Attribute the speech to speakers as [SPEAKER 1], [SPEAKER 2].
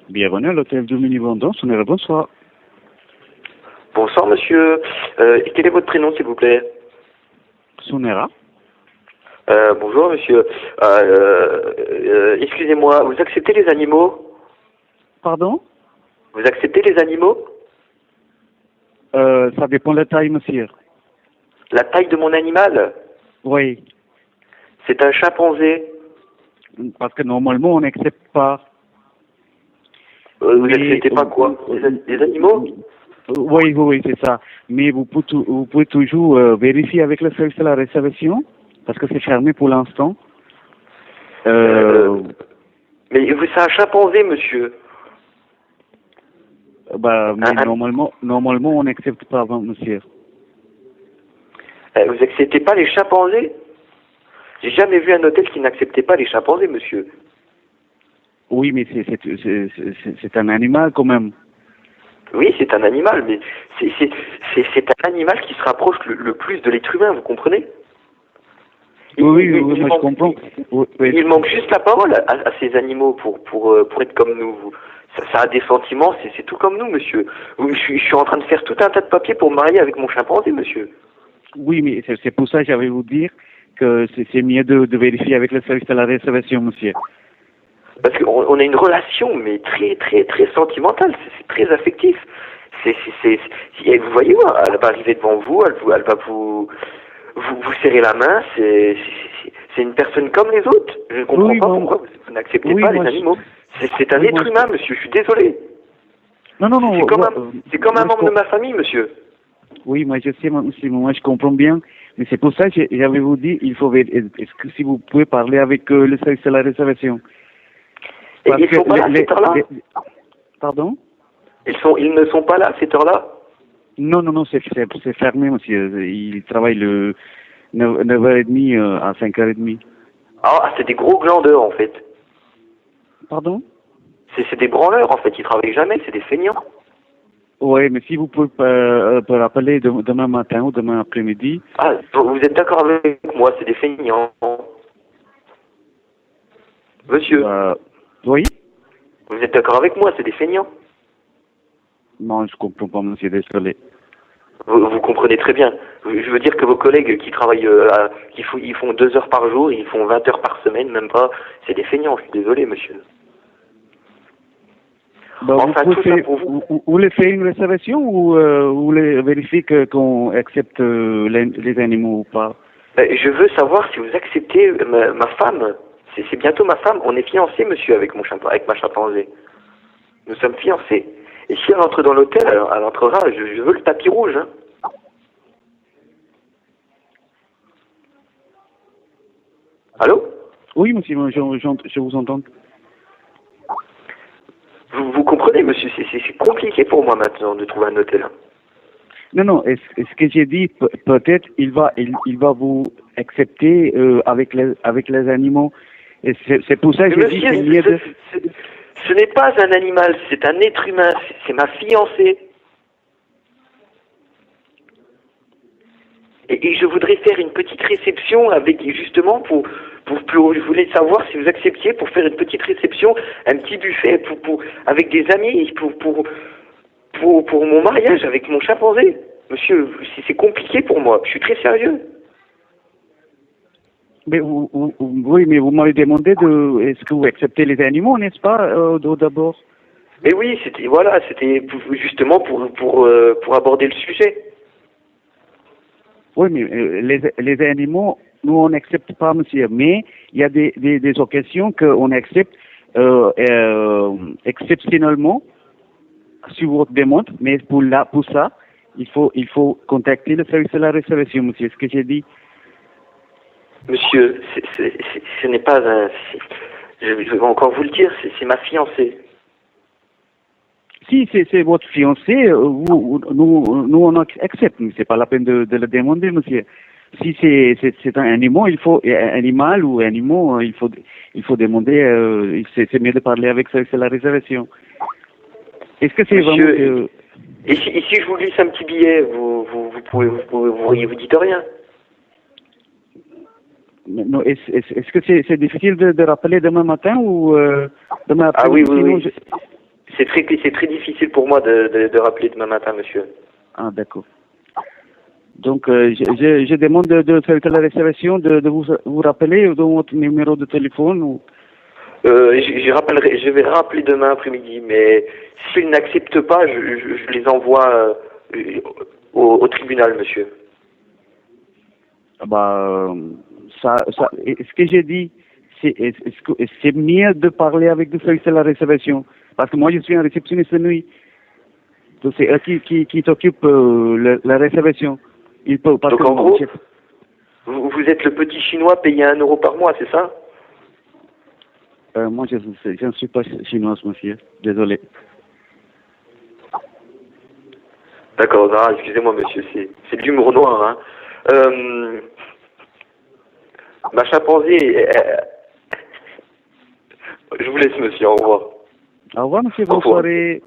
[SPEAKER 1] Bienvenue à l'hôtel du Mini-Vendon, Sonera, bonsoir.
[SPEAKER 2] Bonsoir monsieur. Quel est votre prénom s'il vous plaît?
[SPEAKER 1] Sonera.
[SPEAKER 2] Bonjour monsieur. Excusez-moi, vous acceptez les animaux?
[SPEAKER 1] Pardon?
[SPEAKER 2] Vous acceptez les animaux?
[SPEAKER 1] Ça dépend de la taille, monsieur.
[SPEAKER 2] La taille de mon animal?
[SPEAKER 1] Oui,
[SPEAKER 2] C'est un chimpanzé.
[SPEAKER 1] parce que normalement, on n'accepte pas.
[SPEAKER 2] Vous
[SPEAKER 1] Mais-
[SPEAKER 2] acceptez pas quoi? Des animaux?
[SPEAKER 1] Oui, c'est ça. Mais vous pouvez toujours vérifier avec le service de la réservation, parce que c'est fermé pour l'instant.
[SPEAKER 2] Mais c'est un chimpanzé monsieur.
[SPEAKER 1] Mais
[SPEAKER 2] un-
[SPEAKER 1] normalement, on n'accepte pas, monsieur.
[SPEAKER 2] Vous acceptez pas les chimpanzés? J'ai jamais vu un hôtel qui n'acceptait pas les chimpanzés monsieur.
[SPEAKER 1] Oui, mais c'est un animal quand même.
[SPEAKER 2] Oui, c'est un animal, mais c'est un animal qui se rapproche le plus de l'être humain, vous comprenez?
[SPEAKER 1] Oui, moi je
[SPEAKER 2] manque-
[SPEAKER 1] comprends. Oui.
[SPEAKER 2] Il manque juste la parole à ces animaux pour être comme nous. Ça a des sentiments, c'est tout comme nous, monsieur. Je suis en train de faire tout un tas de papiers pour me marier avec mon chimpanzé, monsieur.
[SPEAKER 1] Oui, mais c'est pour ça que j'avais vous dire que c'est mieux de vérifier avec le service de la réservation, monsieur.
[SPEAKER 2] Parce qu'on a une relation, mais très, très, très sentimentale. C'est très affectif. Et vous voyez, elle va arriver devant vous, elle va vous serrer la main. C'est une personne comme les autres. Je ne comprends
[SPEAKER 1] Oui,
[SPEAKER 2] pas
[SPEAKER 1] non.
[SPEAKER 2] pourquoi vous n'acceptez
[SPEAKER 1] Oui,
[SPEAKER 2] pas
[SPEAKER 1] moi,
[SPEAKER 2] les animaux. C'est un
[SPEAKER 1] oui,
[SPEAKER 2] être
[SPEAKER 1] moi,
[SPEAKER 2] humain, monsieur. Je suis désolé.
[SPEAKER 1] Non,
[SPEAKER 2] C'est comme un
[SPEAKER 1] moi,
[SPEAKER 2] membre de ma famille, monsieur.
[SPEAKER 1] Oui, moi je sais, monsieur, moi je comprends bien, mais c'est pour ça que j'avais vous dit, est-ce que si vous pouvez parler avec le service de la réservation.
[SPEAKER 2] Et
[SPEAKER 1] Parce
[SPEAKER 2] ils sont
[SPEAKER 1] que
[SPEAKER 2] pas là à cette heure-là?
[SPEAKER 1] Pardon?
[SPEAKER 2] Ils ne sont pas là à cette heure-là?
[SPEAKER 1] Non, c'est fermé, monsieur. Il travaille le 9h30 à 5h30.
[SPEAKER 2] Ah, c'est des gros glandeurs, en fait.
[SPEAKER 1] Pardon?
[SPEAKER 2] C'est des branleurs, en fait. Ils travaillent jamais, c'est des feignants.
[SPEAKER 1] Oui, mais si vous pouvez rappeler demain matin ou demain après-midi.
[SPEAKER 2] Ah, vous êtes d'accord avec moi, c'est des feignants. Monsieur,
[SPEAKER 1] Oui?
[SPEAKER 2] vous êtes d'accord avec moi, c'est des feignants.
[SPEAKER 1] Non, je comprends pas, monsieur, désolé.
[SPEAKER 2] Vous comprenez très bien. Je veux dire que vos collègues qui travaillent, ils font 2 heures par jour, ils font 20 heures par semaine, même pas, c'est des feignants, je suis désolé, monsieur. Enfin, tout ça pour vous.
[SPEAKER 1] Vous voulez faire une réservation ou vous voulez vérifier qu'on accepte les animaux ou pas?
[SPEAKER 2] Je veux savoir si vous acceptez ma femme. C'est bientôt ma femme. On est fiancés, monsieur, avec ma chimpanzé. Nous sommes fiancés. Et si elle entre dans l'hôtel, elle entrera. Je veux le tapis rouge. Hein. Allô?
[SPEAKER 1] Oui, monsieur, je vous entends.
[SPEAKER 2] Vous comprenez, monsieur, c'est compliqué pour moi maintenant de trouver un hôtel.
[SPEAKER 1] Non, ce que j'ai dit, peut-être il va vous accepter avec les animaux. Et c'est pour ça que j'ai dit c'est mieux de...
[SPEAKER 2] Ce n'est pas un animal, c'est un être humain, c'est ma fiancée. Et je voudrais faire une petite réception avec, justement, je voulais savoir si vous acceptiez pour faire une petite réception, un petit buffet avec des amis pour mon mariage avec mon chimpanzé. Monsieur, c'est compliqué pour moi, je suis très sérieux.
[SPEAKER 1] Mais oui, mais vous m'avez demandé est-ce que vous acceptez les animaux, n'est-ce pas, d'abord?
[SPEAKER 2] Mais oui, c'était justement pour aborder le sujet.
[SPEAKER 1] Oui, mais les animaux, nous, on n'accepte pas, monsieur. Mais il y a des occasions qu'on accepte exceptionnellement sur votre demande. Mais pour ça, il faut contacter le service de la réservation, monsieur. Ce que j'ai dit.
[SPEAKER 2] Monsieur, ce n'est pas un... Je vais encore vous le dire, c'est ma fiancée.
[SPEAKER 1] Si c'est votre fiancé, nous on accepte, mais c'est pas la peine de le demander, monsieur. Si c'est un animal, il faut demander. C'est mieux de parler avec c'est la réservation. Est-ce que c'est
[SPEAKER 2] Monsieur,
[SPEAKER 1] vraiment
[SPEAKER 2] et si je vous glisse un petit billet, vous dites rien.
[SPEAKER 1] Non, est-ce que c'est difficile de rappeler demain matin ou demain
[SPEAKER 2] Ah
[SPEAKER 1] après-midi?
[SPEAKER 2] oui. c'est très difficile pour moi de rappeler demain matin, monsieur.
[SPEAKER 1] Ah, d'accord. Donc, je demande de faire la réservation, de vous rappeler dans votre numéro de téléphone ou...
[SPEAKER 2] Je vais rappeler demain après-midi, mais s'ils n'acceptent pas, je les envoie au tribunal, monsieur.
[SPEAKER 1] Ah bah, ce que j'ai dit, c'est mieux de parler avec de faire la réservation. Parce que moi, je suis un réceptionniste de nuit. Donc, c'est eux qui s'occupent la réservation. Ils peuvent, parce
[SPEAKER 2] Donc
[SPEAKER 1] que
[SPEAKER 2] en gros,
[SPEAKER 1] chef,
[SPEAKER 2] vous êtes le petit chinois payé 1 € par mois, c'est ça?
[SPEAKER 1] moi, je ne suis pas chinoise, monsieur. Désolé.
[SPEAKER 2] D'accord, ah, excusez-moi, monsieur, c'est de l'humour noir, hein. Ma chimpanzé, je vous laisse, monsieur, au revoir.
[SPEAKER 1] Au revoir, monsieur.
[SPEAKER 2] Au
[SPEAKER 1] Bonne
[SPEAKER 2] revoir.
[SPEAKER 1] soirée.